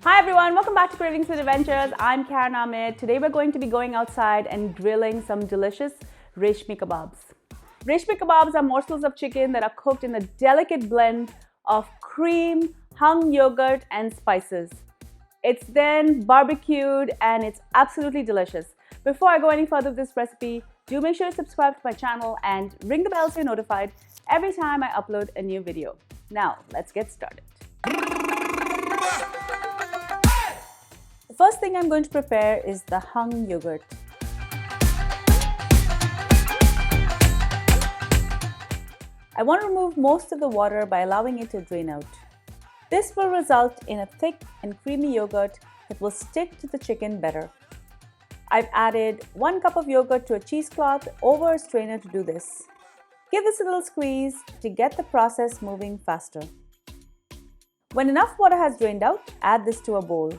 Hi everyone, welcome back to Cravings and Adventures. I'm Karen Ahmed. Today we're going to be going outside and grilling some delicious Reshmi Kebabs. Reshmi Kebabs are morsels of chicken that are cooked in a delicate blend of cream, hung yogurt and spices. It's then barbecued and it's absolutely delicious. Before I go any further with this recipe, do make sure to subscribe to my channel and ring the bell so you're notified every time I upload a new video. Now, let's get started. The first thing I'm going to prepare is the hung yogurt. I want to remove most of the water by allowing it to drain out. This will result in a thick and creamy yogurt that will stick to the chicken better. I've added 1 cup of yogurt to a cheesecloth over a strainer to do this. Give this a little squeeze to get the process moving faster. When enough water has drained out, add this to a bowl.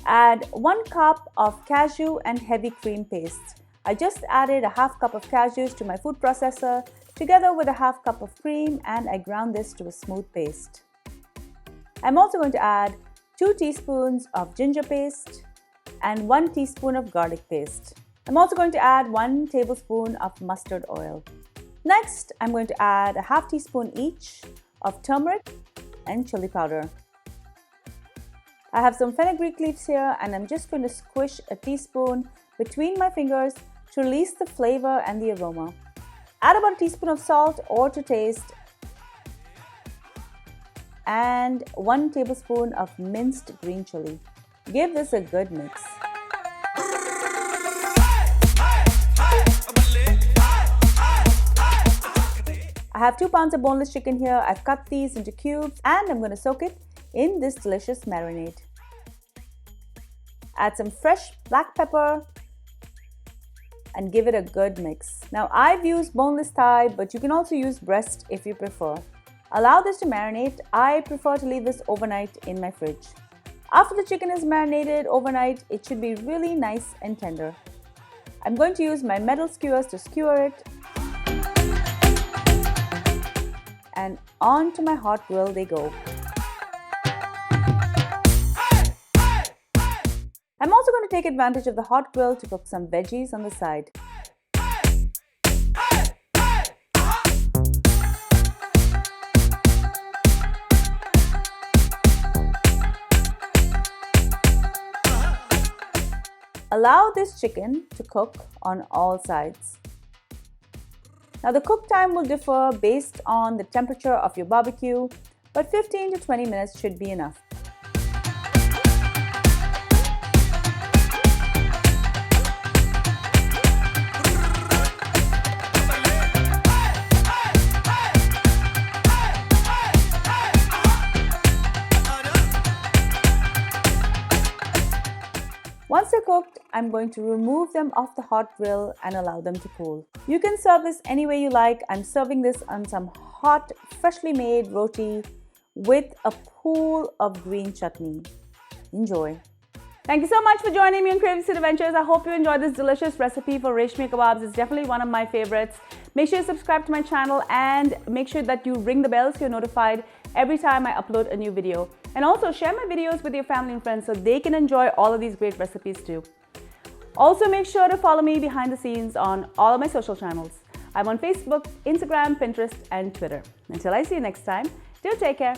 Add 1 cup of cashew and heavy cream paste. I just added a half cup of cashews to my food processor together with a half cup of cream, and I ground this to a smooth paste. I'm also going to add 2 teaspoons of ginger paste and 1 teaspoon of garlic paste. I'm also going to add 1 tablespoon of mustard oil. Next, I'm going to add a half teaspoon each of turmeric and chili powder. I have some fenugreek leaves here and I'm just going to squish a teaspoon between my fingers to release the flavor and the aroma. Add about a teaspoon of salt or to taste and 1 tablespoon of minced green chili. Give this a good mix. I have 2 pounds of boneless chicken here. I've cut these into cubes and I'm going to soak it in this delicious marinade. Add some fresh black pepper and give it a good mix. Now I've used boneless thigh, but you can also use breast if you prefer. Allow this to marinate. I prefer to leave this overnight in my fridge. After the chicken is marinated overnight, it should be really nice and tender. I'm going to use my metal skewers to skewer it. And onto my hot grill they go. I'm also going to take advantage of the hot grill to cook some veggies on the side. Allow this chicken to cook on all sides. Now the cook time will differ based on the temperature of your barbecue, but 15 to 20 minutes should be enough. Once they're cooked, I'm going to remove them off the hot grill and allow them to cool. You can serve this any way you like. I'm serving this on some hot, freshly made roti with a pool of green chutney. Enjoy. Thank you so much for joining me on Cravings and Adventures. I hope you enjoyed this delicious recipe for Reshmi Kebabs. It's definitely one of my favorites. Make sure you subscribe to my channel and make sure that you ring the bell so you're notified every time I upload a new video. And also share my videos with your family and friends so they can enjoy all of these great recipes too. Also make sure to follow me behind the scenes on all of my social channels. I'm on Facebook, Instagram, Pinterest and Twitter. Until I see you next time, do take care.